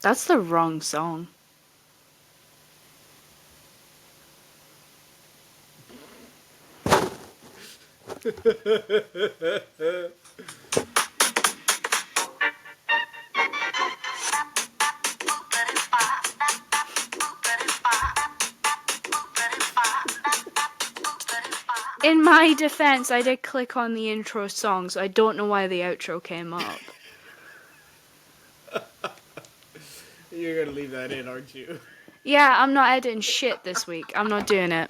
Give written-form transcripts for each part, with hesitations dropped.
That's the wrong song. In my defense, I did click on the intro song, so I don't know why the outro came up. You're gonna leave that in, aren't you? Yeah, I'm not editing shit this week. I'm not doing it.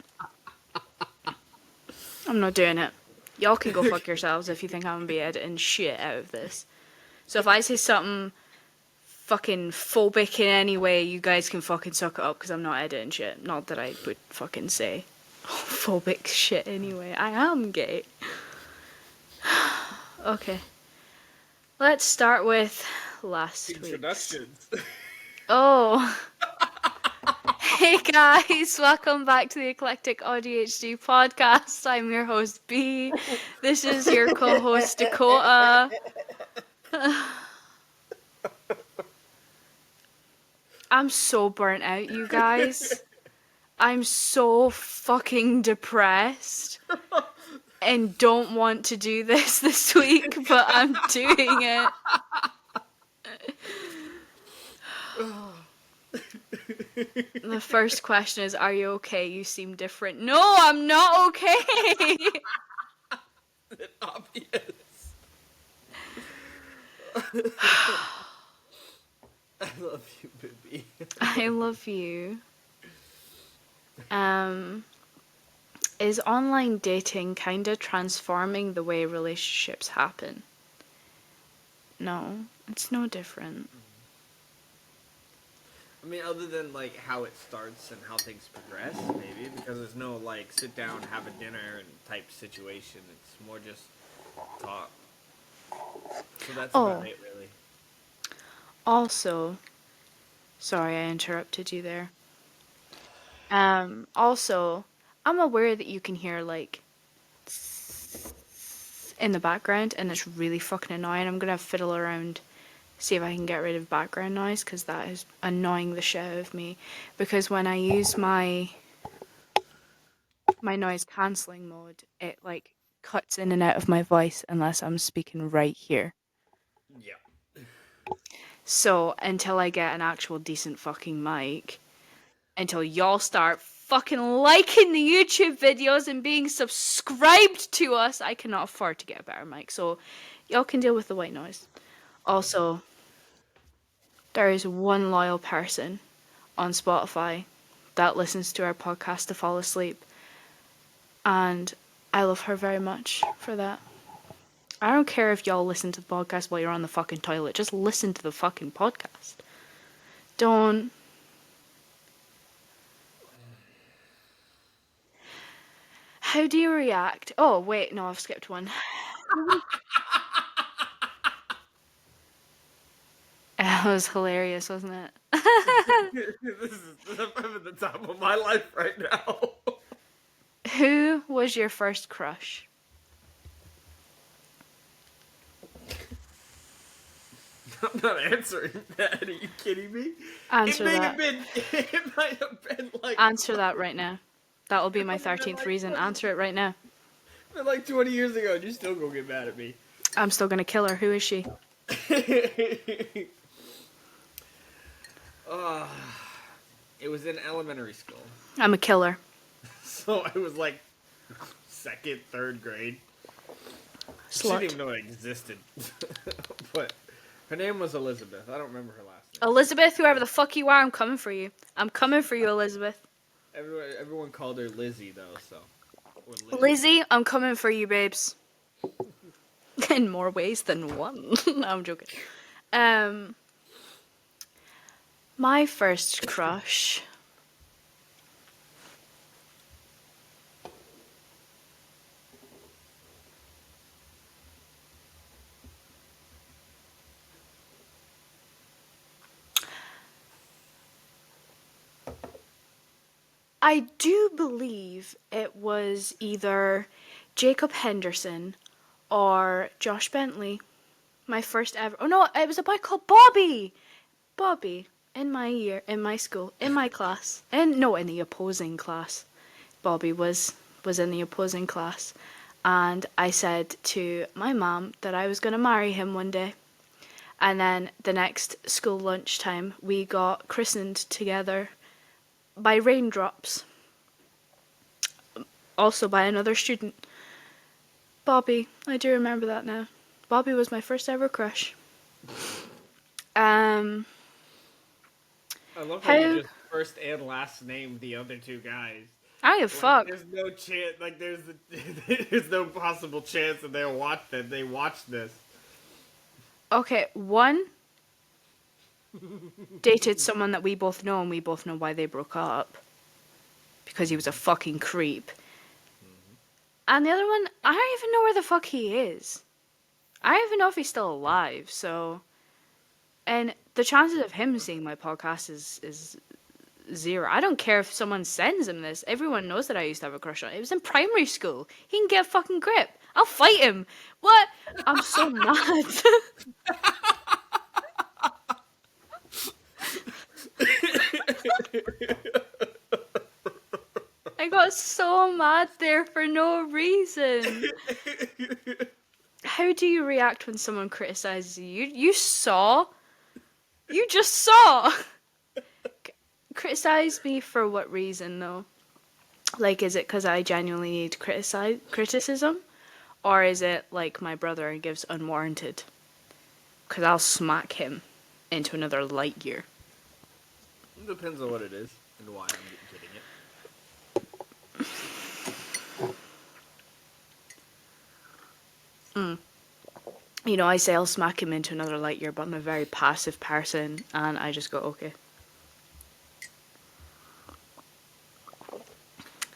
I'm not doing it. Y'all can go fuck yourselves if you think I'm gonna be editing shit out of this. So if I say something fucking phobic in any way, you guys can fucking suck it up because I'm not editing shit. Not that I would fucking say phobic shit anyway. I am gay. Okay. Let's start with last week's. Introductions. Oh. Hey guys, welcome back to the Eclectic ADHD podcast. I'm your host B. This is your co-host Dakota. I'm so burnt out, you guys. I'm so fucking depressed and don't want to do this week, but I'm doing it. The first question is, are you okay? You seem different. No, I'm not okay. Obvious. I love you, baby. I love you. Is online dating kind of transforming the way relationships happen? No, it's no different. I mean, other than like how it starts and how things progress, maybe because there's no like sit down, have a dinner, and type situation. It's more just talk. So that's about it, really. Also, sorry I interrupted you there. Also, I'm aware that you can hear like in the background and it's really fucking annoying. I'm gonna fiddle around, see if I can get rid of background noise because that is annoying the shit out of me. Because when I use my noise cancelling mode, it like cuts in and out of my voice unless I'm speaking right here. Yeah. So until I get an actual decent fucking mic, until y'all start fucking liking the YouTube videos and being subscribed to us, I cannot afford to get a better mic. So y'all can deal with the white noise. Also, there is one loyal person on Spotify that listens to our podcast to fall asleep. And I love her very much for that. I don't care if y'all listen to the podcast while you're on the fucking toilet. Just listen to the fucking podcast. Don't. How do you react? Oh, wait, no, I've skipped one. That was hilarious, wasn't it? I'm at the top of my life right now. Who was your first crush? I'm not answering that. Are you kidding me? Answer that. It might have been like. Answer that right now. That will be my 13th reason. Answer it right now. Like 20 years ago, and you're still gonna get mad at me. I'm still gonna kill her. Who is she? It was in elementary school. I'm a killer. So I was like second, third grade. She Slut. didn't even know it existed. But her name was Elizabeth. I don't remember her last name. Elizabeth, whoever the fuck you are, I'm coming for you. I'm coming for you, Elizabeth. Everyone called her Lizzie, though, so. Lizzie, I'm coming for you, babes. In more ways than one. No, I'm joking. My first crush. I do believe it was either Jacob Henderson or Josh Bentley. My first ever. Oh no, it was a boy called Bobby. Bobby. in my year, in my school, in my class, and no, in the opposing class. Bobby was in the opposing class, and I said to my mum that I was going to marry him one day. And then the next school lunchtime, we got christened together by raindrops, also by another student. Bobby, I do remember that now. Bobby was my first ever crush. I love how you How? just first and last named the other two guys. I give Like, fuck. there's no chance. Like, there's no possible chance that they watch this. Okay, one dated someone that we both know, and we both know why they broke up. Because he was a fucking creep. And the other one, I don't even know where the fuck he is. I don't even know if he's still alive, so... And the chances of him seeing my podcast is zero. I don't care if someone sends him this. Everyone knows that I used to have a crush on him. It was in primary school. He can get a fucking grip. I'll fight him. What? I'm so mad. I got so mad there for no reason. How do you react when someone criticizes you? You saw. You just saw. Criticize me for what reason, though? Like, is it because I genuinely need criticism? Or is it like my brother and gives unwarranted? Because I'll smack him into another light year. It depends on what it is and why I'm getting it. You know, I say I'll smack him into another light year, but I'm a very passive person, and I just go, okay.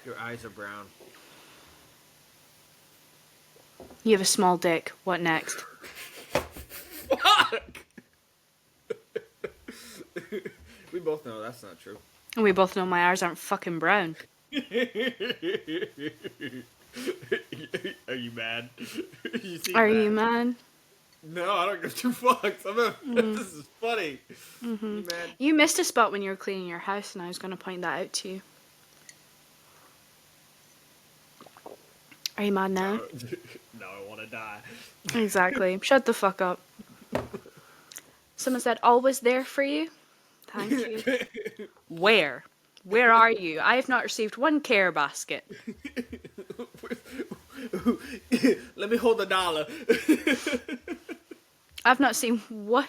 Your eyes are brown. You have a small dick. What next? Fuck! We both know that's not true. And we both know my eyes aren't fucking brown. Are you mad? Are you mad? No, I don't give two fucks. This is funny. Mm-hmm. You mad? You missed a spot when you were cleaning your house, and I was going to point that out to you. Are you mad now? No, I want to die. Exactly. Shut the fuck up. Someone said, always there for you. Thank you. Where? Where are you? I have not received one care basket. Let me hold $1. I've not seen one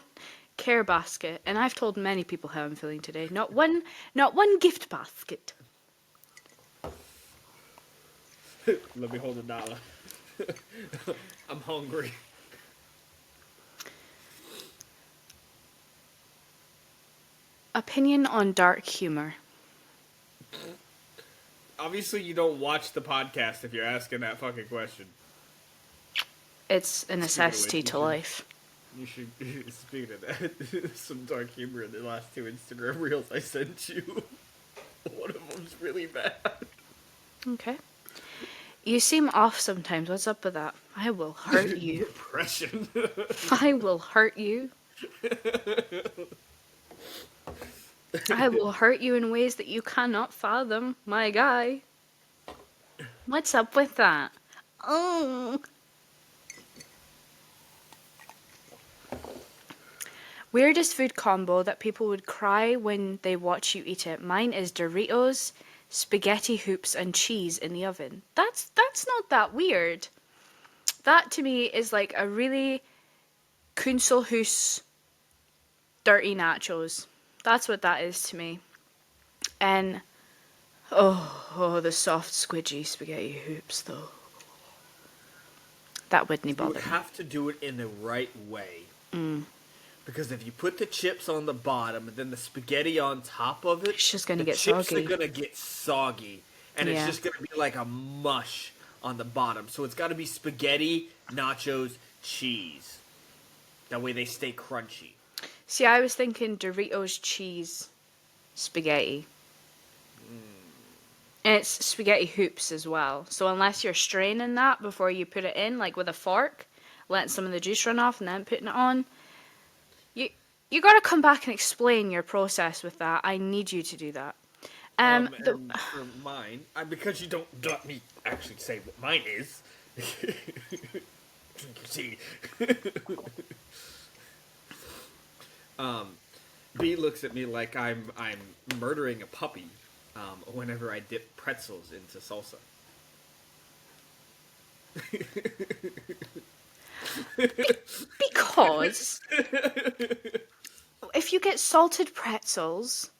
care basket, and I've told many people how I'm feeling today. Not one gift basket. Let me hold $1. I'm hungry. Opinion on dark humor. Obviously, you don't watch the podcast if you're asking that fucking question. It's a necessity to life. You should, speaking of that, some dark humor in the last 2 Instagram reels I sent you. One of them's really bad. Okay. You seem off sometimes. What's up with that? I will hurt you. Depression. I will hurt you. I will hurt you in ways that you cannot fathom, my guy. What's up with that? Oh. Weirdest food combo that people would cry when they watch you eat it. Mine is Doritos, spaghetti hoops, and cheese in the oven. That's not that weird. That to me is like a really Kunzelhoos dirty nachos. That's what that is to me. And oh, the soft squidgy spaghetti hoops though. That wouldn't You bother would me. have to do it in the right way. Because if you put the chips on the bottom and then the spaghetti on top of it, It's just gonna get chips soggy. are gonna get soggy, and Yeah. it's just gonna be like a mush on the bottom. So it's got to be spaghetti, nachos, cheese. That way they stay crunchy. See, I was thinking Doritos cheese spaghetti. And it's spaghetti hoops as well. So unless you're straining that before you put it in, like with a fork, letting some of the juice run off and then putting it on, You gotta come back and explain your process with that. I need you to do that. The And for mine, because you don't let me actually say what mine is. You see, B looks at me like I'm murdering a puppy. Whenever I dip pretzels into salsa. because if you get salted pretzels,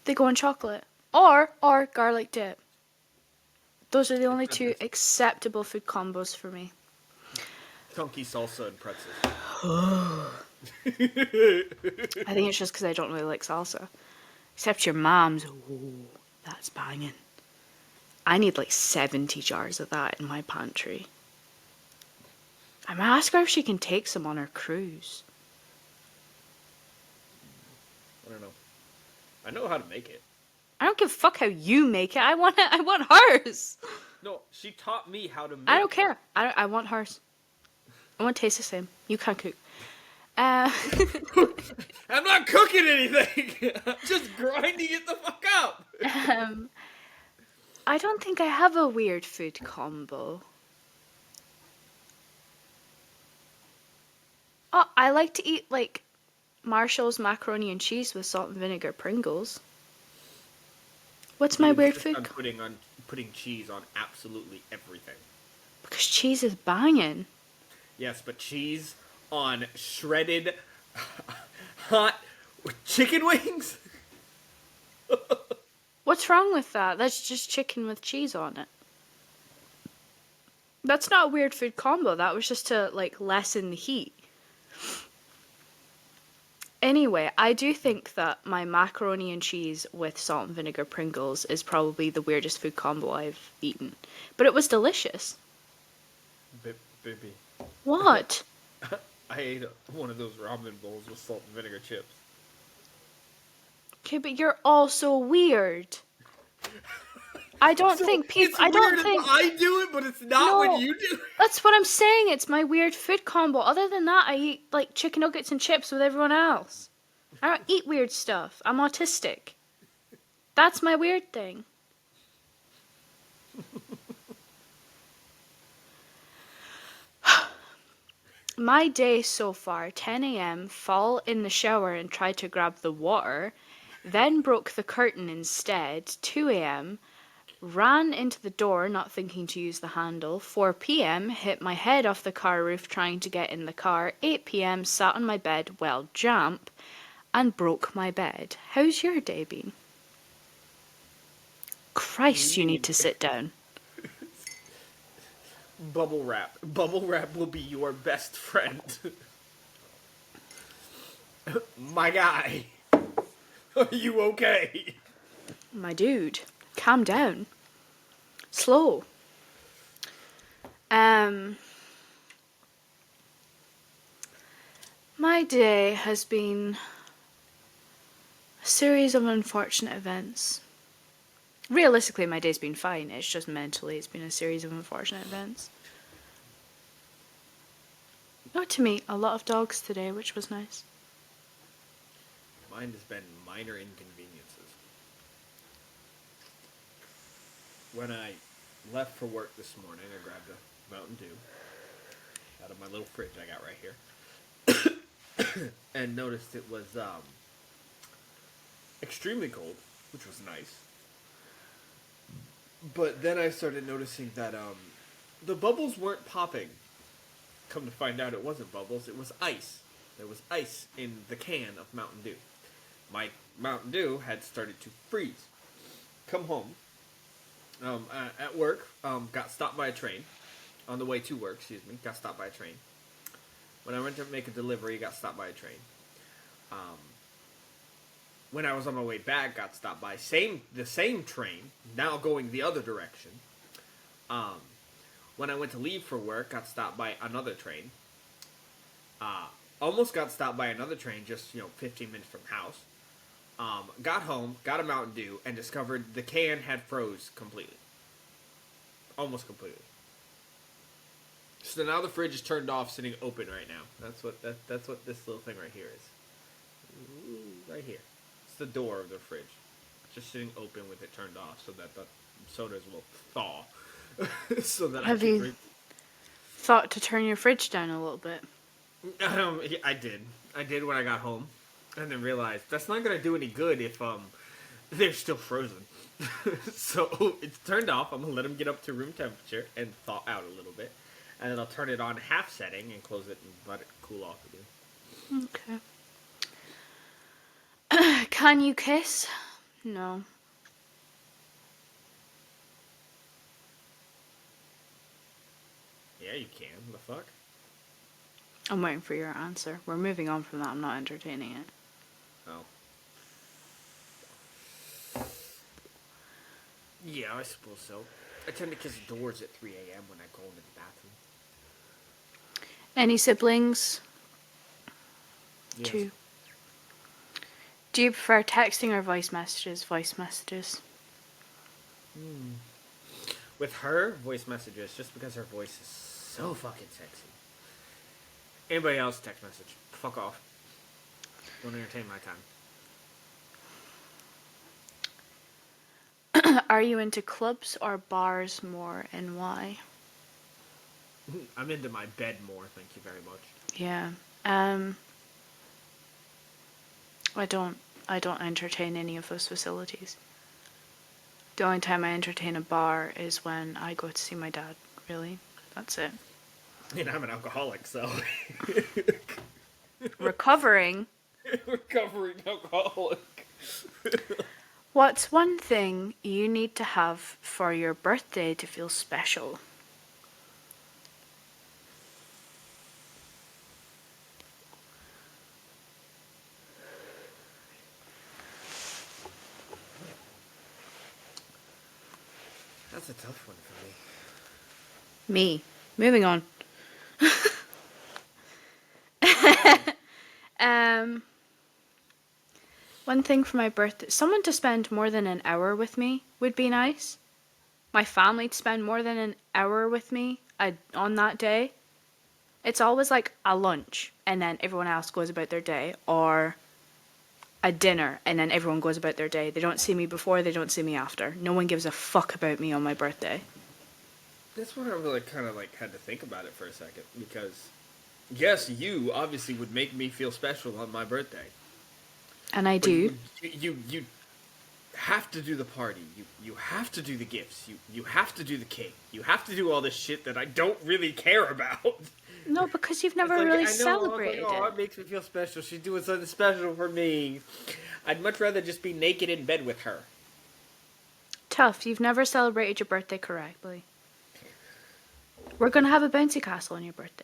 they go in chocolate or garlic dip. Those are the only two acceptable food combos for me. Chunky salsa and pretzels. I think it's just because I don't really like salsa. Except your mom's. Ooh, that's banging. I need like 70 jars of that in my pantry. I'm gonna ask her if she can take some on her cruise. I don't know. I know how to make it. I don't give a fuck how you make it. I want it. I want hers. No, she taught me how to make I don't it. care. I want hers. I want to taste the same. You can't cook. Uh, I'm not cooking anything. I'm just grinding it the fuck up. um, I don't think I have a weird food combo. Oh, I like to eat like Marshall's macaroni and cheese with salt and vinegar Pringles. What's my You weird insist food? on putting cheese on absolutely everything. Because cheese is banging. Yes, but cheese on shredded hot chicken wings? What's wrong with that? That's just chicken with cheese on it. That's not a weird food combo. That was just to like lessen the heat. Anyway, I do think that my macaroni and cheese with salt and vinegar Pringles is probably the weirdest food combo I've eaten. But it was delicious. Baby, What? I ate one of those ramen bowls with salt and vinegar chips. Okay, but you're also weird. I don't think people. It's I don't weird if think. I do it, but it's not when No, you do it. that's what I'm saying. It's my weird food combo. Other than that, I eat like chicken nuggets and chips with everyone else. I don't eat weird stuff. I'm autistic. That's my weird thing. My day so far 10 a.m., fall in the shower and try to grab the water, then broke the curtain instead, 2 a.m., ran into the door not thinking to use the handle, 4 p.m., hit my head off the car roof trying to get in the car, 8 p.m., sat on my bed, well, jump, and broke my bed. How's your day been? Christ, you need to sit down. Bubble wrap. Bubble wrap will be your best friend. My guy. Are you okay? My dude, calm down. Slow. My day has been a series of unfortunate events. Realistically, my day's been fine. It's just mentally, it's been a series of unfortunate events. Got to meet a lot of dogs today, which was nice. Mine has been minor inconveniences. When I left for work this morning, I grabbed a Mountain Dew out of my little fridge I got right here, and noticed it was extremely cold, which was nice. But then I started noticing that the bubbles weren't popping. Come to find out, it wasn't bubbles; it was ice. There was ice in the can of Mountain Dew. My Mountain Dew had started to freeze. Come home. At work, got stopped by a train. On the way to work, got stopped by a train. When I went to make a delivery, got stopped by a train. When I was on my way back, got stopped by the same train, now going the other direction. When I went to leave for work, got stopped by another train. Almost got stopped by another train, just 15 minutes from house. Got home, got a Mountain Dew, and discovered the can had froze completely. Almost completely. So now the fridge is turned off, sitting open right now. That's what this little thing right here is. Ooh, right here. It's the door of the fridge. Just sitting open with it turned off so that the sodas will thaw. So that I Have can you drink. thought to turn your fridge down a little bit? I did. I did when I got home. And then realized that's not going to do any good if they're still frozen. So it's turned off. I'm going to let them get up to room temperature and thaw out a little bit. And then I'll turn it on half setting and close it and let it cool off again. Okay. Can you kiss? No. Yeah, you can. The fuck? I'm waiting for your answer. We're moving on from that. I'm not entertaining it. Oh. Yeah, I suppose so. I tend to kiss doors at 3 a.m. when I go into the bathroom. Any siblings? Yes. 2. Do you prefer texting or voice messages? Voice messages. With her, voice messages, just because her voice is so fucking sexy. Anybody else, text message. Fuck off. Don't entertain my time. Are you into clubs or bars more, and why? I'm into my bed more, thank you very much. Yeah. I don't entertain any of those facilities. The only time I entertain a bar is when I go to see my dad, really. That's it. And I'm an alcoholic, so. Recovering. Recovering alcoholic. What's one thing you need to have for your birthday to feel special? That's a tough one for me. Me. Moving on. One thing for my birthday, someone to spend more than an hour with me would be nice. My family to spend more than an hour with me on that day. It's always like a lunch and then everyone else goes about their day, or a dinner and then everyone goes about their day. They don't see me before, they don't see me after. No one gives a fuck about me on my birthday. That's what I really kind of like had to think about it for a second, because yes, you obviously would make me feel special on my birthday. And I But do. you have to do the party. You have to do the gifts. You have to do the cake. You have to do all this shit that I don't really care about. No, because you've It's never like, really I know, celebrated oh, it. it makes me feel special. She's doing something special for me. I'd much rather just be naked in bed with her. Tough, you've never celebrated your birthday correctly. We're gonna have a bouncy castle on your birthday.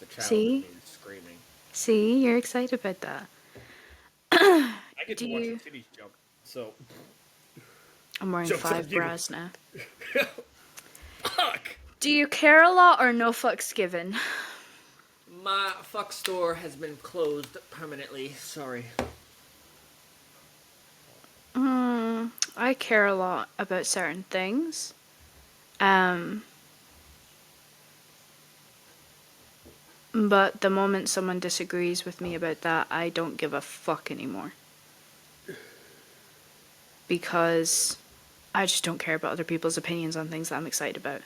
The child See? in me is screaming. See, you're excited about that. I get Do to watch you... the titties jump, so. I'm wearing Joke's on 5 you. bras now. Fuck! Do you care a lot or no fucks given? My fuck store has been closed permanently. Sorry. I care a lot about certain things. But the moment someone disagrees with me about that, I don't give a fuck anymore. Because I just don't care about other people's opinions on things that I'm excited about.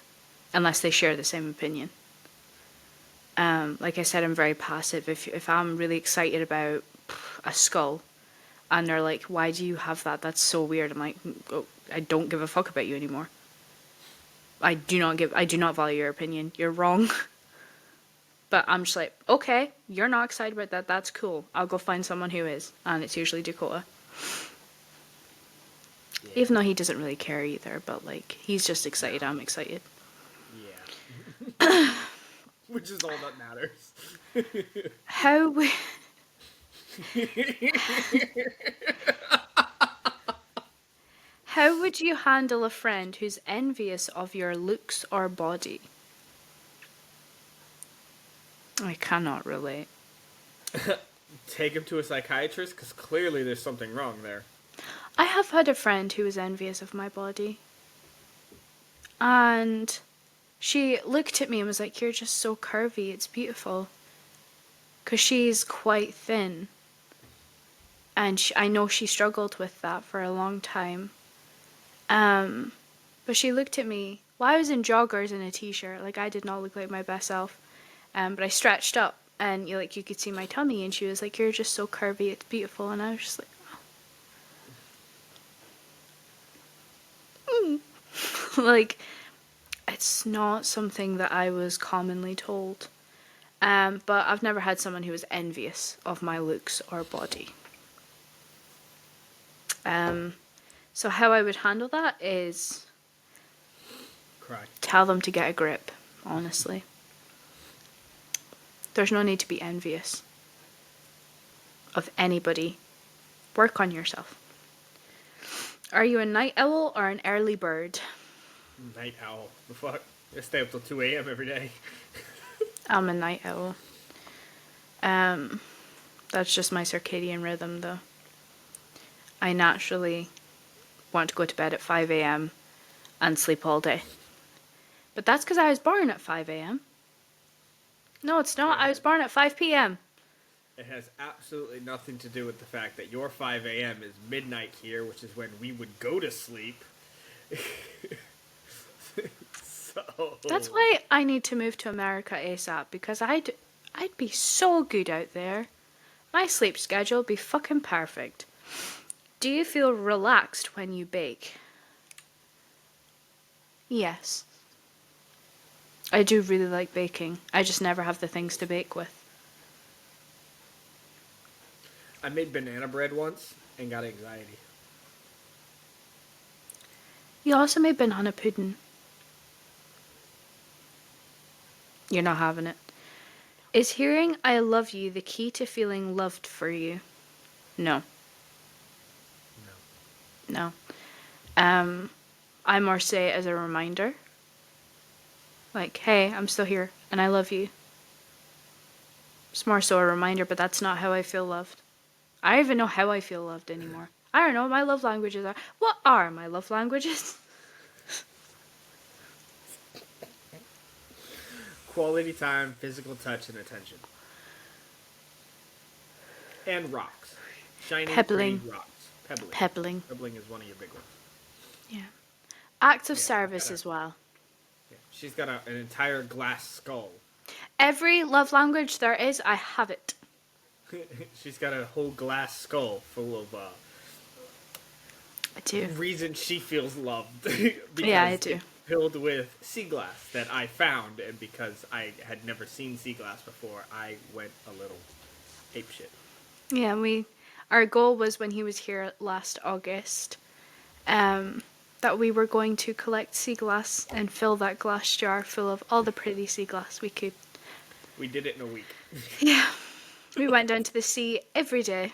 Unless they share the same opinion. Like I said, I'm very passive. If I'm really excited about a skull, and they're like, why do you have that? That's so weird. I'm like, oh, I don't give a fuck about you anymore. I do not value your opinion. You're wrong. But I'm just like, okay, you're not excited about that. That's cool. I'll go find someone who is. And it's usually Dakota. Yeah. Even though he doesn't really care either. But like, he's just excited. I'm excited. Yeah. Which is all that matters. How... How would you handle a friend who's envious of your looks or body? I cannot relate. Take him to a psychiatrist, because clearly there's something wrong there. I have had a friend who was envious of my body. And she looked at me and was like, "You're just so curvy, it's beautiful." Because she's quite thin. And I know she struggled with that for a long time. But she looked at me. Well, I was in joggers and a t-shirt. Like, I did not look like my best self. But I stretched up and you could see my tummy. And she was like, "You're just so curvy, it's beautiful." And I was just like, like, it's not something that I was commonly told. But I've never had someone who was envious of my looks or body. So how I would handle that is Cry. tell them to get a grip, honestly. There's no need to be envious of anybody. Work on yourself. Are you a night owl or an early bird? Night owl. The fuck? I stay up till 2 a.m. every day. I'm a night owl. That's just my circadian rhythm, though. I naturally want to go to bed at 5 a.m. and sleep all day. But that's because I was born at 5 a.m. No, it's not. I was born at 5 p.m. It has absolutely nothing to do with the fact that your 5 a.m. is midnight here, which is when we would go to sleep. So That's why I need to move to America ASAP, because I'd be so good out there. My sleep schedule would be fucking perfect. Do you feel relaxed when you bake? Yes. I do really like baking. I just never have the things to bake with. I made banana bread once and got anxiety. You also made banana pudding. You're not having it. Is hearing "I love you" the key to feeling loved for you? No. No. No. I more say it as a reminder. Like, hey, I'm still here and I love you. It's more so a reminder, but that's not how I feel loved. I don't even know how I feel loved anymore. I don't know what my love languages are. What are my love languages? Quality time, physical touch, and attention. And rocks. Shiny, Pebbling. pretty rocks. Pebbling. Pebbling. Pebbling is one of your big ones. Yeah. Acts of Yeah, service as well. Yeah, she's got an entire glass skull. Every love language there is, I have it. She's got a whole glass skull full of I do. reasons she feels loved. Because Yeah, I do. it's filled with sea glass that I found, and because I had never seen sea glass before, I went a little apeshit. Yeah, our goal was when he was here last August, that we were going to collect sea glass and fill that glass jar full of all the pretty sea glass we could. We did it in a week. Yeah. We went down to the sea every day.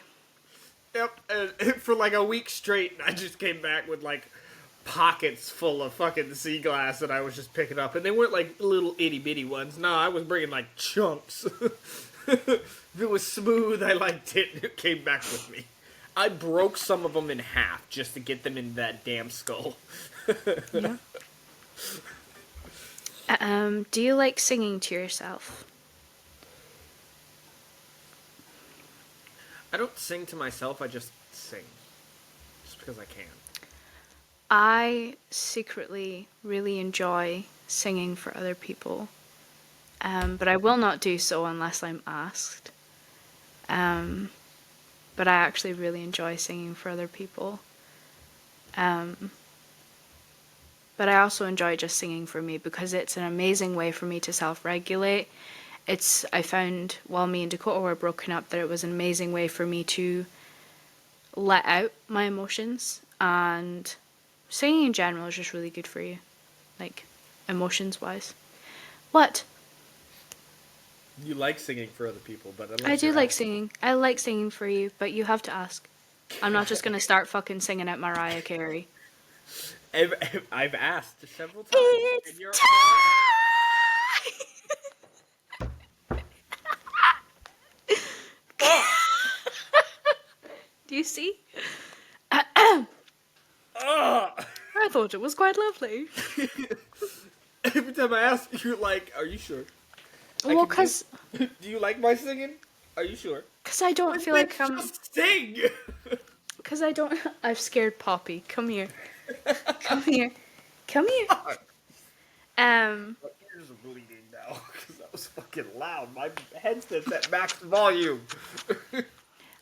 Yep, and for like a week straight, I just came back with like pockets full of fucking sea glass that I was just picking up, and they weren't like little itty bitty ones. No, I was bringing like chunks. If it was smooth, I liked it. It came back with me. I broke some of them in half just to get them in that damn skull. Yeah. Do you like singing to yourself? I don't sing to myself, I just sing. Just because I can. I secretly really enjoy singing for other people, but I will not do so unless I'm asked. But I actually really enjoy singing for other people. But I also enjoy just singing for me because it's an amazing way for me to self-regulate. I found while me and Dakota were broken up that it was an amazing way for me to let out my emotions, and singing in general is just really good for you, like emotions wise. What? You like singing for other people, but I do like singing. I like singing for you, but you have to ask. I'm not just gonna start fucking singing at Mariah Carey. I've asked several times. It's and you're time! Do you see? Ugh. I thought it was quite lovely. Every time I ask, you're like, "Are you sure?" Well, Do cause you like my singing? Are you sure? I don't Like, feel like bitch, just sing. Cause I don't. I've scared Poppy. Come here. Come here. Come here. My ears are bleeding now because that was fucking loud. My headset's at max volume.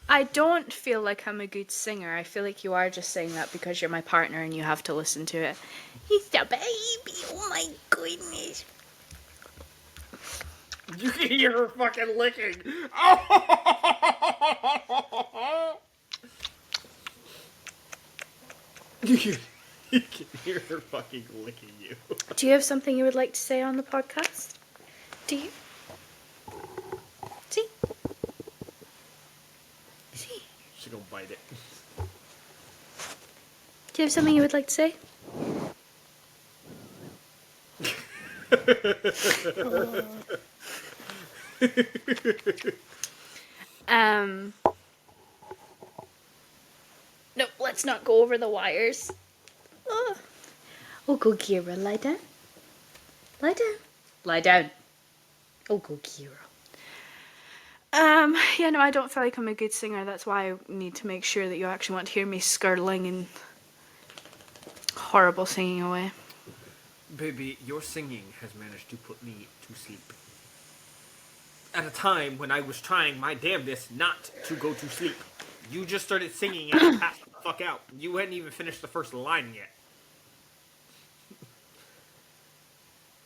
I don't feel like I'm a good singer. I feel like you are just saying that because you're my partner and you have to listen to it. He's a baby. Oh my goodness. You can hear her fucking licking. Oh! You can hear her fucking licking you. Do you have something you would like to say on the podcast? Do you? See? See? She's gonna bite it. Do you have something you would like to say? No, let's not go over the wires. Oh, go, Kira. Lie down. Lie down. Lie down. Oh, go, Kira. Yeah, no, I don't feel like I'm a good singer. That's why I need to make sure that you actually want to hear me skirling and horrible singing away. Baby, your singing has managed to put me to sleep. At a time when I was trying my damnedest not to go to sleep. You just started singing and I passed the fuck out. You hadn't even finished the first line yet.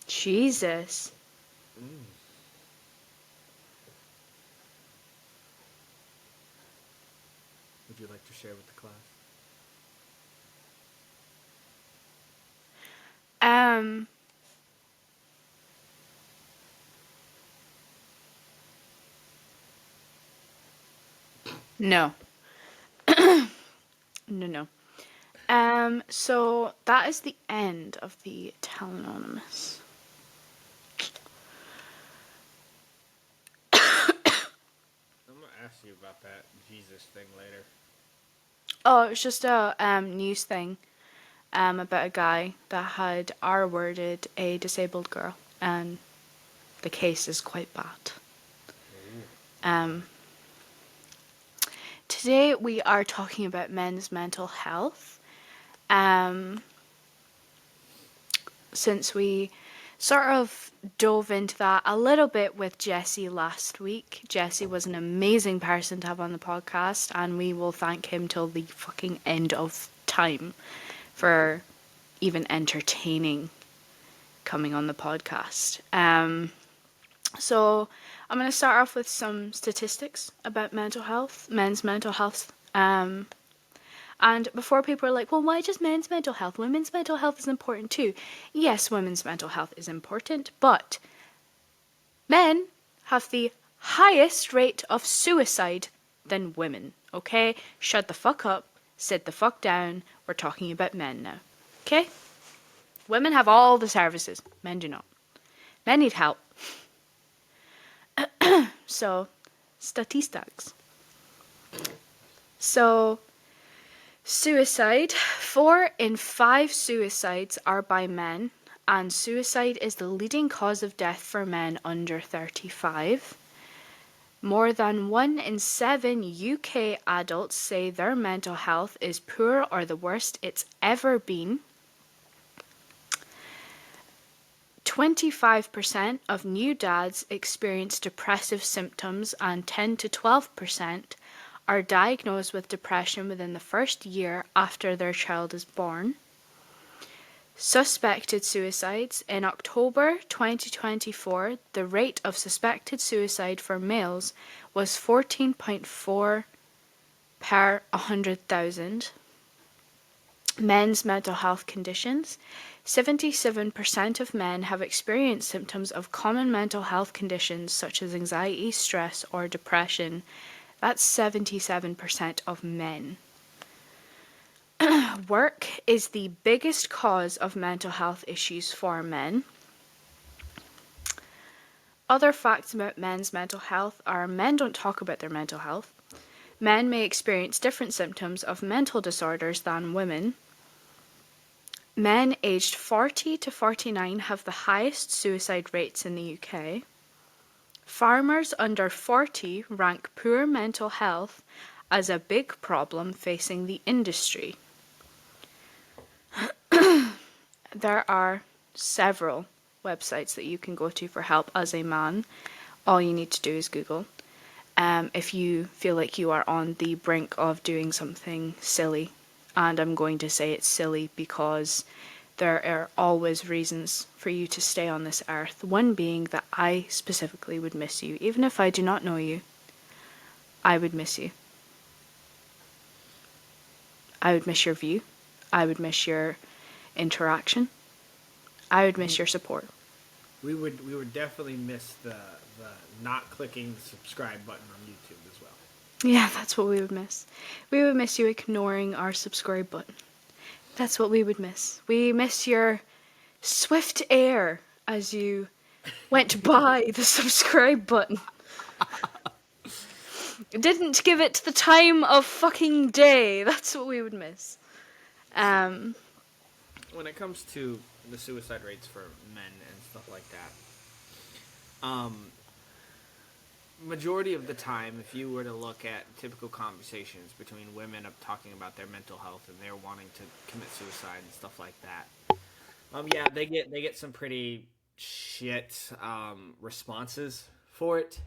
Jesus. Would you like to share with the class? No. No. So that is the end of the Tell Anonymous. I'm gonna ask you about that Jesus thing later. Oh, it was just a news thing about a guy that had R-worded a disabled girl, and the case is quite bad. Today we are talking about men's mental health. Since we sort of dove into that a little bit with Jesse last week. Jesse was an amazing person to have on the podcast, and we will thank him till the fucking end of time for even entertaining coming on the podcast. So I'm going to start off with some statistics about mental health, men's mental health. And before people are like, well, why just men's mental health? Women's mental health is important too. Yes, women's mental health is important, but men have the highest rate of suicide than women, okay? Shut the fuck up, sit the fuck down, we're talking about men now, okay? Women have all the services, men do not. Men need help. So, statistics. So, suicide. 4 in 5 suicides are by men, and suicide is the leading cause of death for men under 35. More than 1 in 7 UK adults say their mental health is poor or the worst it's ever been. 25% of new dads experience depressive symptoms, and 10 to 12% are diagnosed with depression within the first year after their child is born. Suspected suicides. In October 2024, the rate of suspected suicide for males was 14.4 per 100,000. Men's mental health conditions. 77% of men have experienced symptoms of common mental health conditions such as anxiety, stress, or depression. That's 77% of men. Work is the biggest cause of mental health issues for men. Other facts about men's mental health are men don't talk about their mental health. Men may experience different symptoms of mental disorders than women. Men aged 40 to 49 have the highest suicide rates in the UK. Farmers under 40 rank poor mental health as a big problem facing the industry. There are several websites that you can go to for help as a man. All you need to do is Google. If you feel like you are on the brink of doing something silly, and I'm going to say it's silly because there are always reasons for you to stay on this earth. One being that I specifically would miss you. Even if I do not know you, I would miss you. I would miss your view. I would miss your interaction. I would miss your support. We would definitely miss the not clicking the subscribe button on YouTube as well. Yeah, that's what we would miss. We would miss you ignoring our subscribe button. That's what we would miss. We miss your swift air as you went by the subscribe button. Didn't give it the time of fucking day. That's what we would miss. When it comes to the suicide rates for men and stuff like that, majority of the time, if you were to look at typical conversations between women of talking about their mental health and they're wanting to commit suicide and stuff like that, yeah, they get some pretty shit responses for it,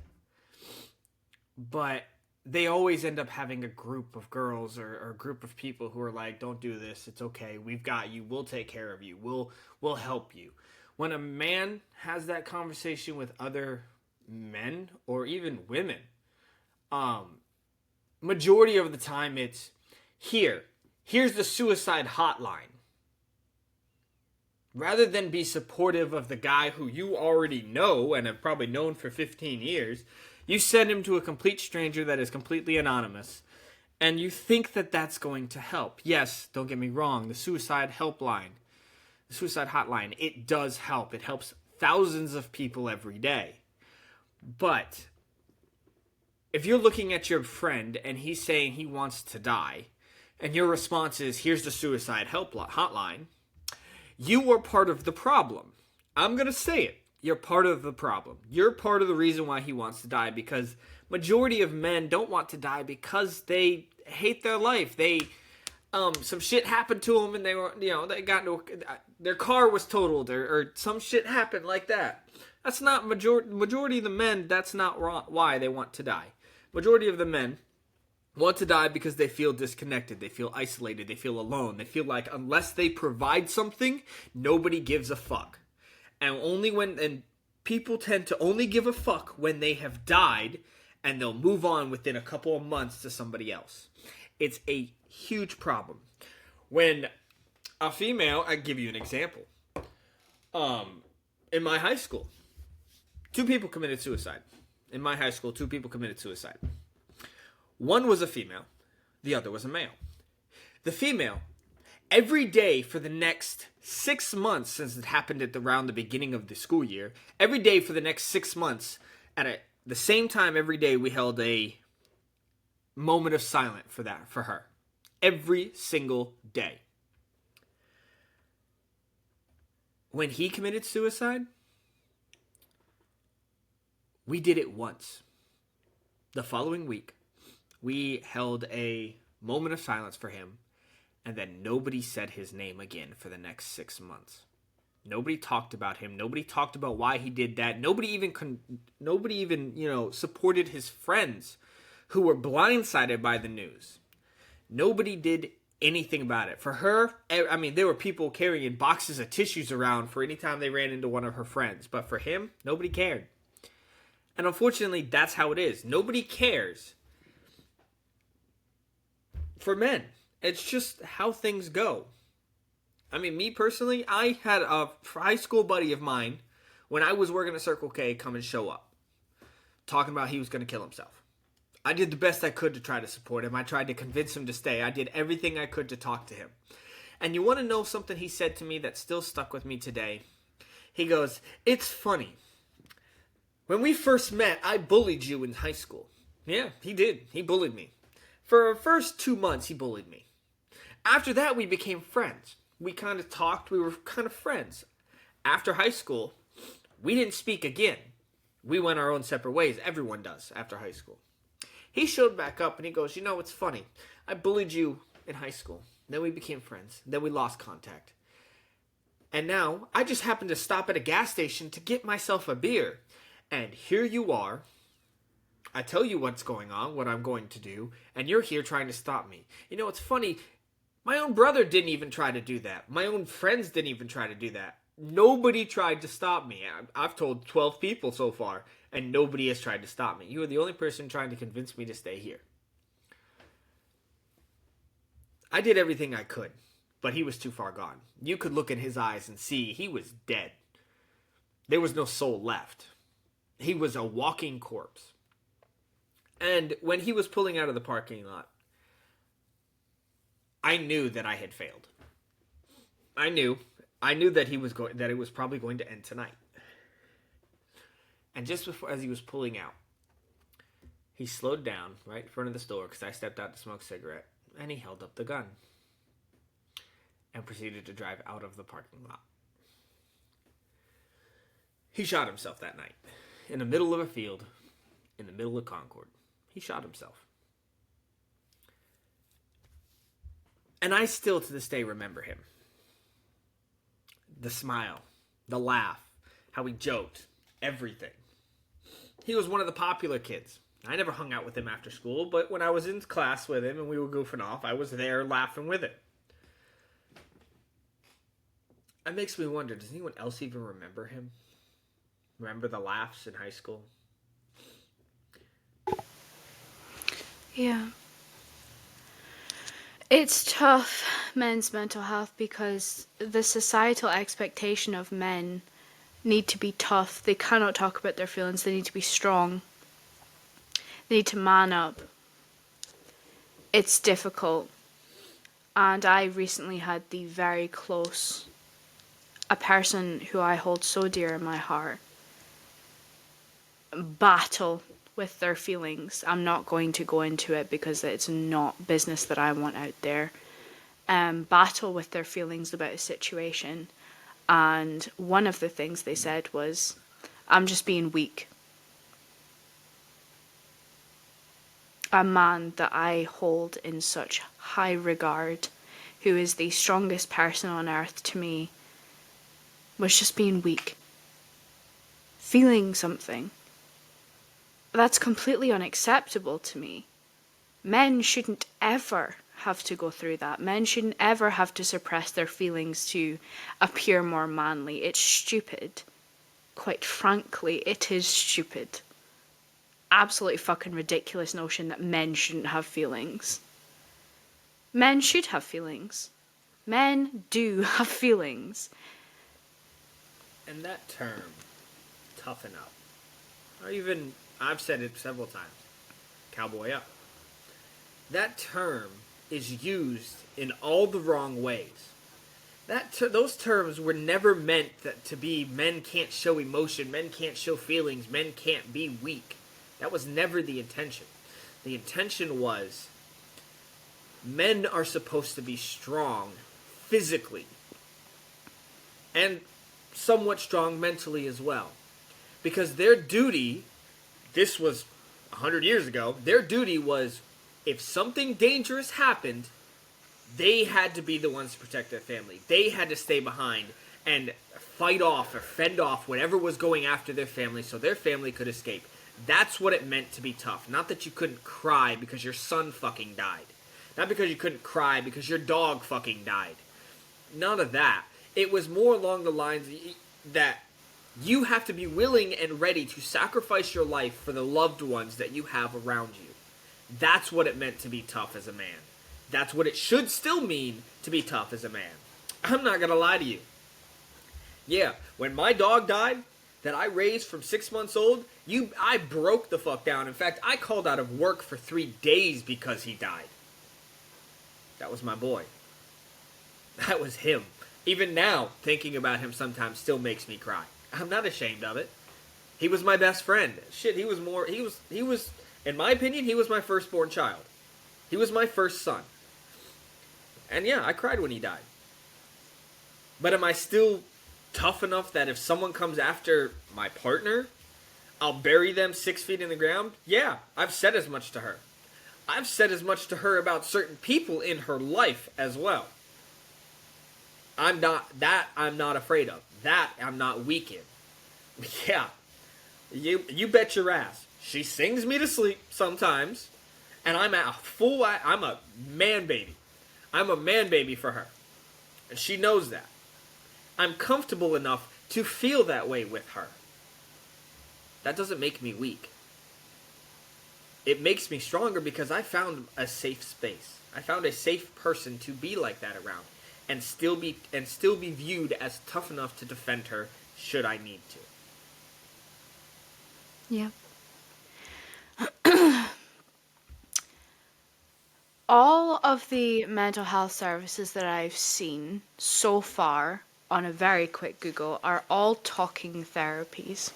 but they always end up having a group of girls or a group of people who are like, don't do this, it's okay, we've got you, we'll take care of you, we'll help you. When a man has that conversation with other men or even women, majority of the time it's, here's the suicide hotline. Rather than be supportive of the guy who you already know and have probably known for 15 years, you send him to a complete stranger that is completely anonymous, and you think that that's going to help. Yes, don't get me wrong, the suicide helpline, the suicide hotline, it does help. It helps thousands of people every day. But if you're looking at your friend and he's saying he wants to die, and your response is, here's the suicide hotline, you are part of the problem. I'm going to say it. You're part of the problem. You're part of the reason why he wants to die, because majority of men don't want to die because they hate their life. They some shit happened to them and they were, they got into their car was totaled or some shit happened like that. That's not majority of the men, that's not why they want to die. Majority of the men want to die because they feel disconnected, they feel isolated, they feel alone, they feel like unless they provide something, nobody gives a fuck. And people tend to only give a fuck when they have died, and they'll move on within a couple of months to somebody else. It's a huge problem. When a female, I give you an example. In my high school, 2 people committed suicide. In my high school, 2 people committed suicide. One was a female, the other was a male. The female, every day for the next 6 months, since it happened around the beginning of the school year, every day for the next 6 months, at the same time every day, we held a moment of silence for her. Every single day. When he committed suicide, we did it once. The following week, we held a moment of silence for him, and then nobody said his name again for the next 6 months. Nobody talked about him. Nobody talked about why he did that. Nobody even supported his friends who were blindsided by the news. Nobody did anything about it. For her, I mean, there were people carrying boxes of tissues around for any time they ran into one of her friends. But for him, nobody cared. And unfortunately, that's how it is. Nobody cares for men. It's just how things go. I mean, me personally, I had a high school buddy of mine when I was working at Circle K come and show up, talking about he was going to kill himself. I did the best I could to try to support him. I tried to convince him to stay. I did everything I could to talk to him. And you want to know something he said to me that still stuck with me today? He goes, "It's funny. When we first met, I bullied you in high school." Yeah, he did. He bullied me. For the first 2 months, he bullied me. After that, we became friends. we kind of talked. We were kind of friends. After high school, we didn't speak again. We went our own separate ways. Everyone does after high school. He showed back up and he goes, it's funny. I bullied you in high school. Then we became friends. Then we lost contact. And now I just happened to stop at a gas station to get myself a beer. And here you are. I tell you what's going on, what I'm going to do, and you're here trying to stop me. It's funny. My own brother didn't even try to do that. My own friends didn't even try to do that. Nobody tried to stop me. I've told 12 people so far, and nobody has tried to stop me. You are the only person trying to convince me to stay here. I did everything I could, but he was too far gone. You could look in his eyes and see he was dead. There was no soul left. He was a walking corpse. And when he was pulling out of the parking lot, I knew that I had failed. I knew that that it was probably going to end tonight. And just before, as he was pulling out, he slowed down right in front of the store because I stepped out to smoke a cigarette, and he held up the gun and proceeded to drive out of the parking lot. He shot himself that night in the middle of a field, in the middle of Concord. He shot himself. And I still to this day remember him. The smile, the laugh, how he joked, everything. He was one of the popular kids. I never hung out with him after school, but when I was in class with him and we were goofing off, I was there laughing with him. It makes me wonder, does anyone else even remember him? Remember the laughs in high school? Yeah. It's tough, men's mental health, because the societal expectation of men need to be tough. They cannot talk about their feelings. They need to be strong. They need to man up. It's difficult. And I recently had the very close, a person who I hold so dear in my heart, battle with their feelings. I'm not going to go into it because it's not business that I want out there. Battle with their feelings about a situation. And one of the things they said was, I'm just being weak. A man that I hold in such high regard, who is the strongest person on earth to me, was just being weak. Feeling something. That's completely unacceptable to me. Men shouldn't ever have to go through that. Men shouldn't ever have to suppress their feelings to appear more manly. It's stupid. Quite frankly, it is stupid. Absolutely fucking ridiculous notion that men shouldn't have feelings. Men should have feelings. Men do have feelings. And that term, toughen up, or even, I've said it several times, cowboy up. That term is used in all the wrong ways. Those terms were never meant to be men can't show emotion, men can't show feelings, men can't be weak. That was never the intention. The intention was men are supposed to be strong physically and somewhat strong mentally as well. Because their duty, this was 100 years ago, their duty was, if something dangerous happened, they had to be the ones to protect their family. They had to stay behind and fight off or fend off whatever was going after their family so their family could escape. That's what it meant to be tough. Not that you couldn't cry because your son fucking died. Not because you couldn't cry because your dog fucking died. None of that. It was more along the lines that you have to be willing and ready to sacrifice your life for the loved ones that you have around you. That's what it meant to be tough as a man. That's what it should still mean to be tough as a man. I'm not gonna lie to you. Yeah, when my dog died, that I raised from 6 months old, I broke the fuck down. In fact, I called out of work for 3 days because he died. That was my boy. That was him. Even now, thinking about him sometimes still makes me cry. I'm not ashamed of it. He was my best friend. Shit, he was, in my opinion, he was my firstborn child. He was my first son. And yeah, I cried when he died. But am I still tough enough that if someone comes after my partner, I'll bury them 6 feet in the ground? Yeah, I've said as much to her. I've said as much to her about certain people in her life as well. I'm not afraid of. That I'm not weak in. Yeah. You bet your ass. She sings me to sleep sometimes, and I'm a man baby. I'm a man baby for her. And she knows that. I'm comfortable enough to feel that way with her. That doesn't make me weak. It makes me stronger because I found a safe space. I found a safe person to be like that around and still be viewed as tough enough to defend her should I need to. Yeah. All of the mental health services that I've seen so far on a very quick Google are all talking therapies.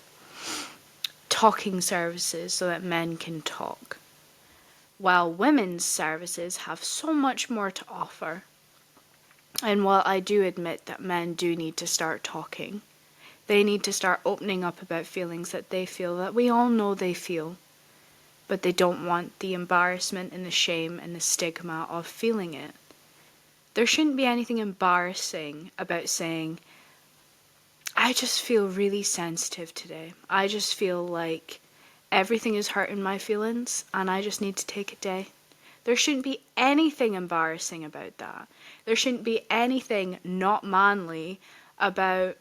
Talking services so that men can talk. While women's services have so much more to offer. And while I do admit that men do need to start talking, they need to start opening up about feelings that they feel, that we all know they feel, but they don't want the embarrassment and the shame and the stigma of feeling it. There shouldn't be anything embarrassing about saying, I just feel really sensitive today. I just feel like everything is hurting my feelings and I just need to take a day. There shouldn't be anything embarrassing about that. There shouldn't be anything not manly about,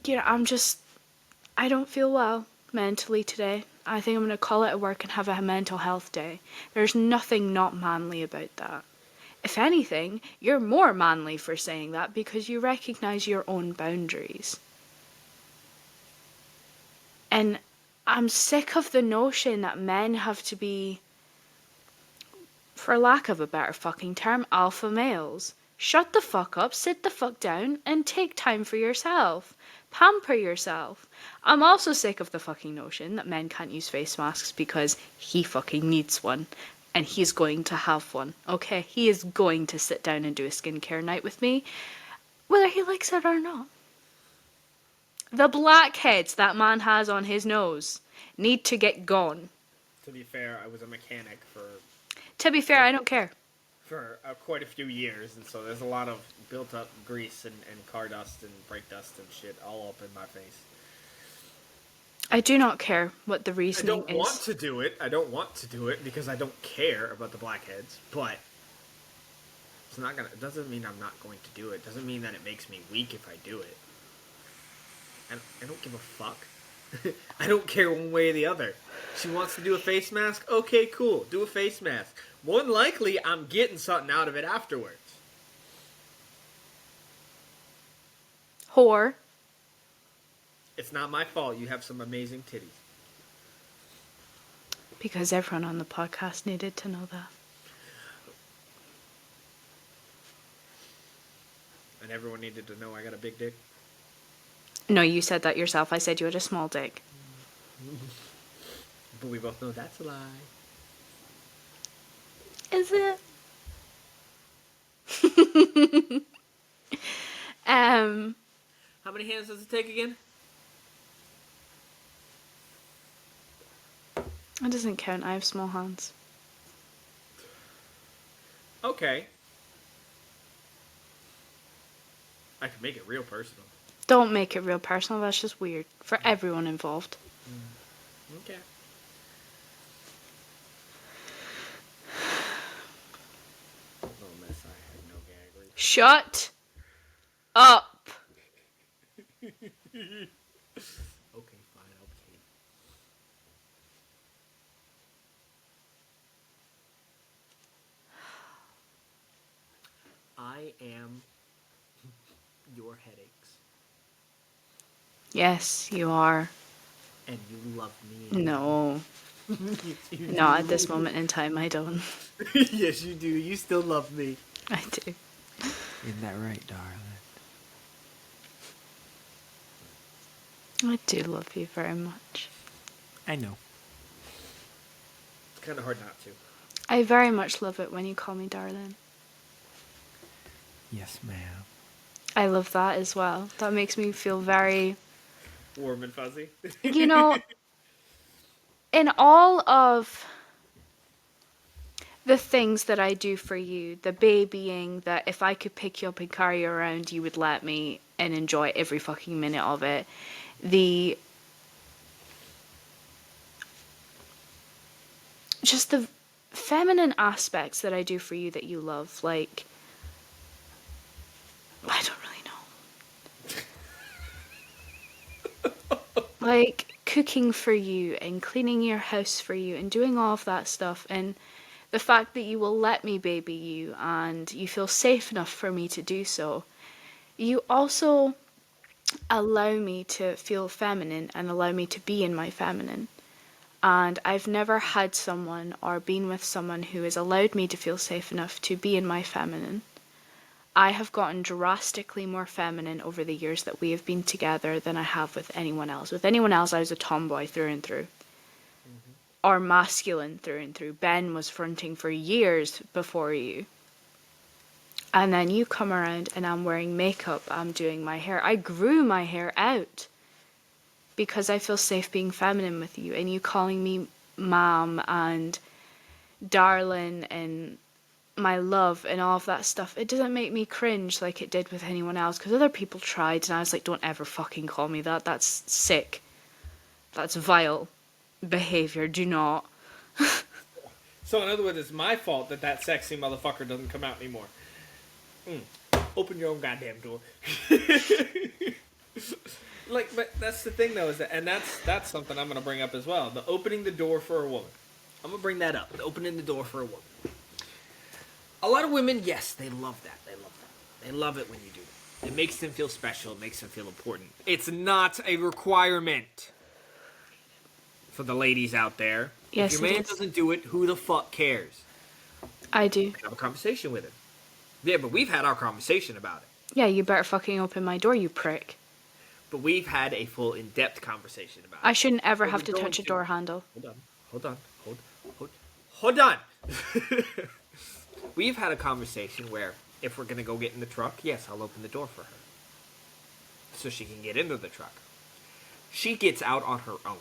I don't feel well mentally today. I think I'm going to call it at work and have a mental health day. There's nothing not manly about that. If anything, you're more manly for saying that because you recognize your own boundaries. And I'm sick of the notion that men have to be, for lack of a better fucking term, alpha males. Shut the fuck up, sit the fuck down, and take time for yourself. Pamper yourself. I'm also sick of the fucking notion that men can't use face masks because he fucking needs one. And he's going to have one. Okay, he is going to sit down and do a skincare night with me, whether he likes it or not. The blackheads that man has on his nose need to get gone. To be fair, I was a mechanic To be fair, I don't care. for quite a few years, and so there's a lot of built up grease and car dust and brake dust and shit all up in my face. I do not care what the I reasoning don't is. want to do it. I don't want to do it because I don't care about the blackheads. But it's not gonna. It doesn't mean I'm not going to do it. Doesn't mean that it makes me weak if I do it. I don't give a fuck. I don't care one way or the other. She wants to do a face mask. Okay, cool. Do a face mask. More than likely, I'm getting something out of it afterwards. Whore. It's not my fault. You have some amazing titties. Because everyone on the podcast needed to know that. And everyone needed to know I got a big dick. No, you said that yourself. I said you had a small dick. But we both know that's a lie. Is it? How many hands does it take again? It doesn't count. I have small hands. Okay. I can make it real personal. Don't make it real personal. That's just weird for everyone involved. Okay. Little miss, I had no gag reflex. Shut up. Okay, fine, okay. I am your headaches. Yes, you are. And you love me. No. You Not do. at this moment in time, I don't. Yes, you do. You still love me. I do. Isn't that right, darling? I do love you very much. I know. It's kind of hard not to. I very much love it when you call me darling. Yes, ma'am. I love that as well. That makes me feel very, Warm and fuzzy. you know, in all of the things that I do for you, the babying, that if I could pick you up and carry you around, you would let me and enjoy every fucking minute of it. The just the feminine aspects that I do for you that you love, like I don't really know. Like cooking for you and cleaning your house for you and doing all of that stuff, and the fact that you will let me baby you and you feel safe enough for me to do so. You also allow me to feel feminine and allow me to be in my feminine. And I've never had someone or been with someone who has allowed me to feel safe enough to be in my feminine. I have gotten drastically more feminine over the years that we have been together than I have with anyone else. With anyone else, I was a tomboy through and through, or masculine through and through. Ben was fronting for years before you. And then you come around and I'm wearing makeup, I'm doing my hair. I grew my hair out because I feel safe being feminine with you, and you calling me mom and darling and my love and all of that stuff. It doesn't make me cringe like it did with anyone else, because other people tried and I was like, don't ever fucking call me that. That's sick. That's vile behavior. Do not. So in other words, it's my fault that that sexy motherfucker doesn't come out anymore. Open your own goddamn door. Like, but that's the thing though, is that, and that's something I'm gonna bring up as well. The opening the door for a woman. I'm gonna bring that up. The opening the door for a woman. A lot of women, yes, they love that. They love that. They love it when you do that. It makes them feel special. It makes them feel important. It's not a requirement for the ladies out there. Yes, if your man doesn't do it, who the fuck cares? I do. Have a conversation with him. Yeah, but we've had our conversation about it. Yeah, you better fucking open my door, you prick. But we've had a full, in-depth conversation about it. I shouldn't ever have to touch a door handle. Hold on. We've had a conversation where if we're going to go get in the truck, yes, I'll open the door for her. So she can get into the truck. She gets out on her own.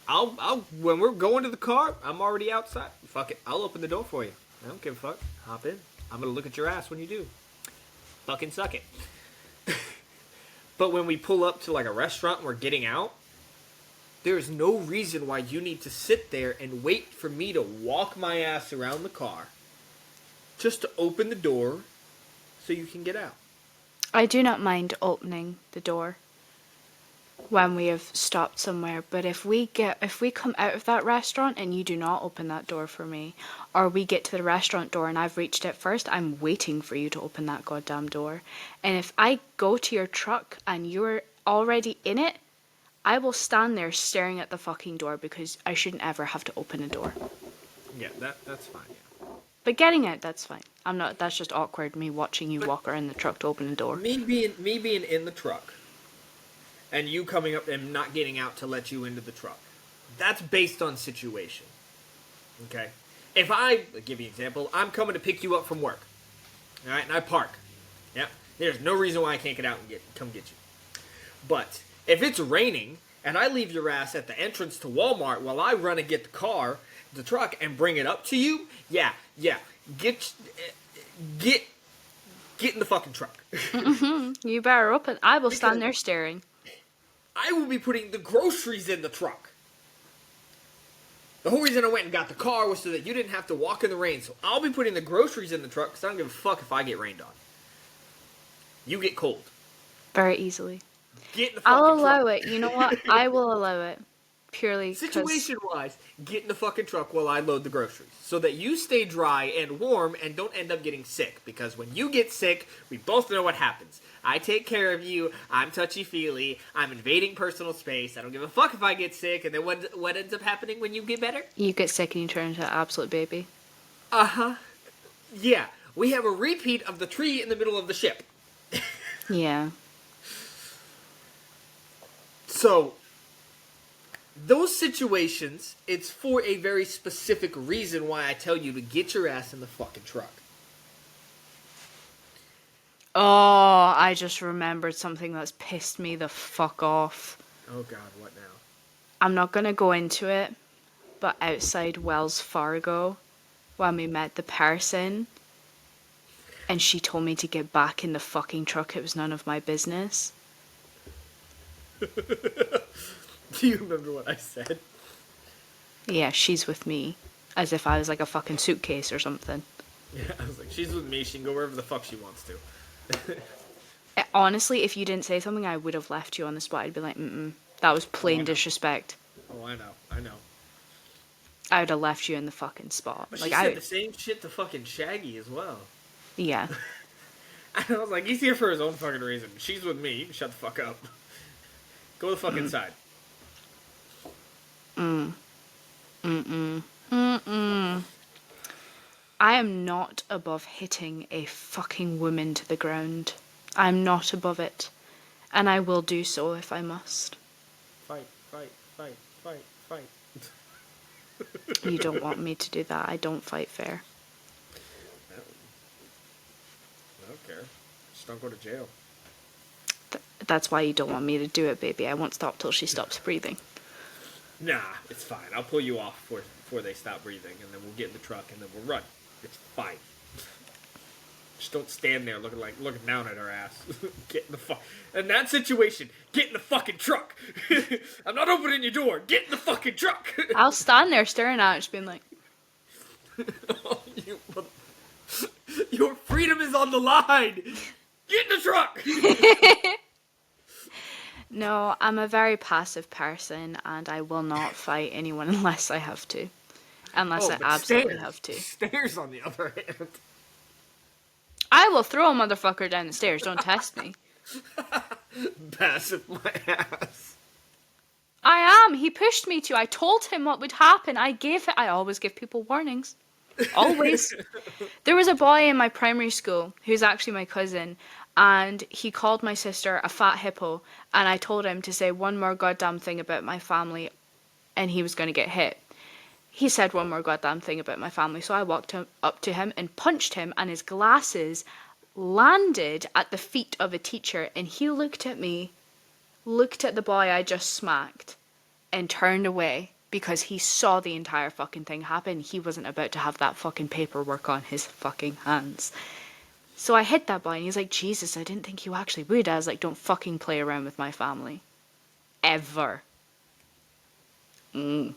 I'll when we're going to the car, I'm already outside. Fuck it, I'll open the door for you. I don't give a fuck. Hop in. I'm going to look at your ass when you do. Fucking suck it. But when we pull up to like a restaurant and we're getting out, there is no reason why you need to sit there and wait for me to walk my ass around the car just to open the door so you can get out. I do not mind opening the door when we have stopped somewhere, but if we come out of that restaurant and you do not open that door for me, or we get to the restaurant door and I've reached it first, I'm waiting for you to open that goddamn door. And if I go to your truck and you're already in it, I will stand there staring at the fucking door, because I shouldn't ever have to open a door. Yeah, that's fine. Yeah. But getting out, that's fine. I'm not. That's just awkward. Me watching you walk around the truck to open the door. Me being in the truck, and you coming up and not getting out to let you into the truck. That's based on situation. Okay? If I'll give you an example, I'm coming to pick you up from work. Alright, and I park. Yeah. There's no reason why I can't get out and come get you. But if it's raining and I leave your ass at the entrance to Walmart while I run and get the truck and bring it up to you, yeah. Get in the fucking truck. You better open. I will stand there staring. I will be putting the groceries in the truck. The whole reason I went and got the car was so that you didn't have to walk in the rain. So I'll be putting the groceries in the truck because I don't give a fuck if I get rained on. You get cold. Very easily. Get in the fucking I'll allow truck. it. You know what? I will allow it. Purely Situation-wise, get in the fucking truck while I load the groceries. So that you stay dry and warm and don't end up getting sick. Because when you get sick, we both know what happens. I take care of you, I'm touchy-feely, I'm invading personal space, I don't give a fuck if I get sick, and then what ends up happening when you get better? You get sick and you turn into an absolute baby. Uh-huh. Yeah, we have a repeat of the tree in the middle of the ship. Yeah. So, those situations, it's for a very specific reason why I tell you to get your ass in the fucking truck. Oh, I just remembered something that's pissed me the fuck off. Oh God, what now? I'm not gonna go into it, but outside Wells Fargo, when we met the person, and she told me to get back in the fucking truck, it was none of my business. Do you remember what I said? Yeah, she's with me. As if I was like a fucking suitcase or something. Yeah, I was like, she's with me. She can go wherever the fuck she wants to. Honestly, if you didn't say something, I would have left you on the spot. I'd be like, mm-mm. That was Oh, I plain know. disrespect. Oh, I know. I know. I would have left you in the fucking spot. But Like, she said the same shit to fucking Shaggy as well. yeah. And I was like, he's here for his own fucking reason. She's with me. You can shut the fuck up. Go the fuck inside. I am not above hitting a fucking woman to the ground. I'm not above it. And I will do so if I must. Fight, fight, fight, fight, fight. You don't want me to do that. I don't fight fair. I don't care. Just don't go to jail. That's why you don't want me to do it, baby. I won't stop till she stops breathing. Nah, it's fine. I'll pull you off before they stop breathing, and then we'll get in the truck, and then we'll run. It's fine. Just don't stand there looking down at her ass. Get in the fuck. In that situation, get in the fucking truck. I'm not opening your door. Get in the fucking truck. I'll stand there staring at it, just being like, Oh, your freedom is on the line. Get in the truck. no, I'm a very passive person and I will not fight anyone unless I have to. Unless I but absolutely have to. Stairs, on the other hand. I will throw a motherfucker down the stairs, don't test me. Passive my ass. I am. He pushed me to. I told him what would happen. I always give people warnings. Always. There was a boy in my primary school who's actually my cousin, and he called my sister a fat hippo, and I told him to say one more goddamn thing about my family, and he was going to get hit. He said one more goddamn thing about my family, so I walked up to him and punched him, and his glasses landed at the feet of a teacher, and he looked at me, looked at the boy I just smacked, and turned away because he saw the entire fucking thing happen. He wasn't about to have that fucking paperwork on his fucking hands. So I hit that boy, and he's like, Jesus, I didn't think you actually would. I was like, don't fucking play around with my family. Ever. There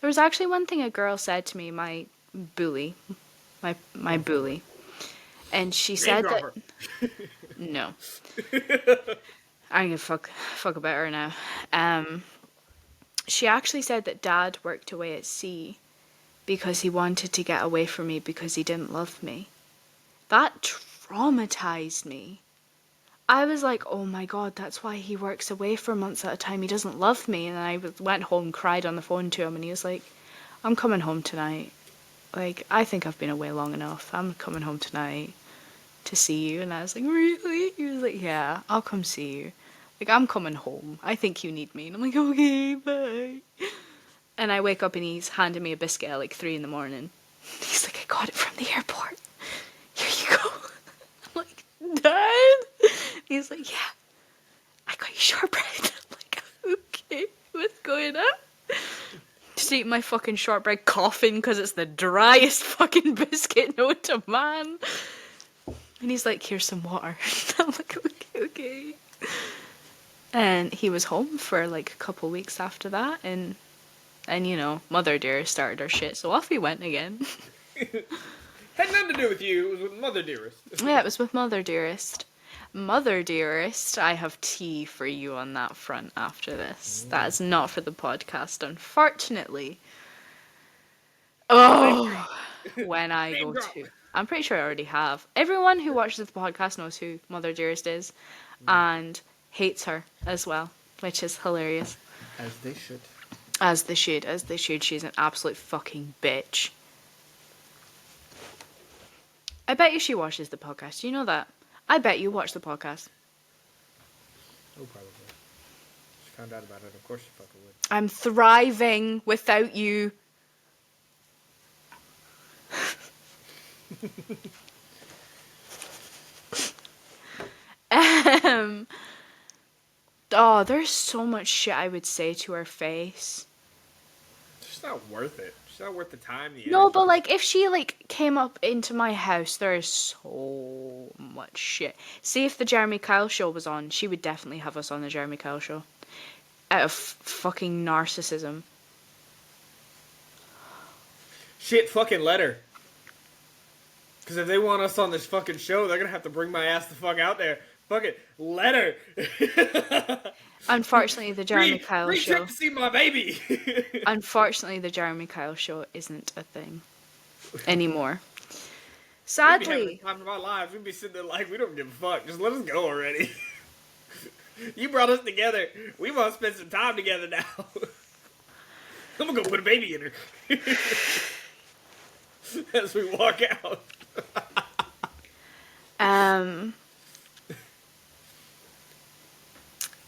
was actually one thing a girl said to me, my bully, my bully, and she said that no, I'm gonna fuck about her now. She actually said that Dad worked away at sea because he wanted to get away from me because he didn't love me. That traumatized me. I was like, oh my God, that's why he works away for months at a time. He doesn't love me. And I went home, cried on the phone to him, and he was like, I'm coming home tonight. Like, I think I've been away long enough. I'm coming home tonight to see you. And I was like, really? He was like, yeah, I'll come see you. Like, I'm coming home. I think you need me. And I'm like, okay, bye. And I wake up and he's handing me a biscuit at like 3 a.m. He's like, I got it from the airport. Here you go. I'm like, Dad? He's like, yeah, I got you shortbread. I'm like, okay, what's going on? Just eating my fucking shortbread, coughing because it's the driest fucking biscuit known to man. And he's like, here's some water. I'm like, okay. And he was home for like a couple weeks after that, and you know, Mother Dearest started her shit, so off he went again. Had nothing to do with you. It was with Mother Dearest. Yeah, it was with Mother Dearest. Mother Dearest, I have tea for you on that front after this. That is not for the podcast, unfortunately. Oh, when I go to... I'm pretty sure I already have. Everyone who watches the podcast knows who Mother Dearest is, and hates her as well, which is hilarious. As they should. As they should, as they should. She's an absolute fucking bitch. I bet you she watches the podcast. You know that? I bet you watch the podcast. Oh, probably. She found out about it. Of course she fucking would. I'm thriving without you. um, oh, there's so much shit I would say to her face. It's just not worth it. It's not worth the time, the No, energy. but like if she like came up into my house, there is so much shit. See if the Jeremy Kyle show was on, she would definitely have us on the Jeremy Kyle show. Out of fucking narcissism. Shit, fucking let her. Because if they want us on this fucking show, they're gonna have to bring my ass the fuck out there. Fuck it, let her. Unfortunately, the Jeremy Kyle Free trip show. to see my baby. Unfortunately, the Jeremy Kyle show isn't a thing anymore. We'd be having the Sadly. time of our lives. We'd be sitting there like, we don't give a fuck. Just let us go already. You brought us together. We want to spend some time together now. I'm gonna go put a baby in her. As we walk out.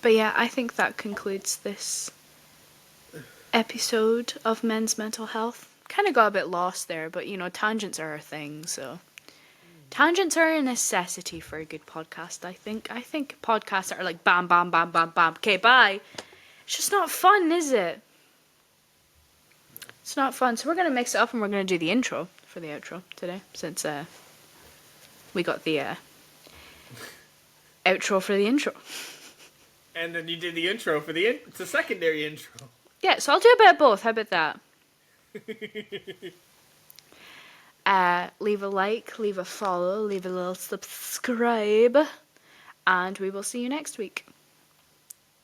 But yeah, I think that concludes this episode of Men's Mental Health. Kind of got a bit lost there, but you know, tangents are a thing, so. Tangents are a necessity for a good podcast, I think. I think podcasts that are like bam, bam, bam, bam, bam, okay, bye. It's just not fun, is it? It's not fun. So we're going to mix it up and we're going to do the intro for the outro today, since we got the outro for the intro. And then you did the intro for it's a secondary intro. Yeah, so I'll do a bit of both. How about that? Leave a like, leave a follow, leave a little subscribe, and we will see you next week.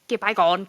Get back on.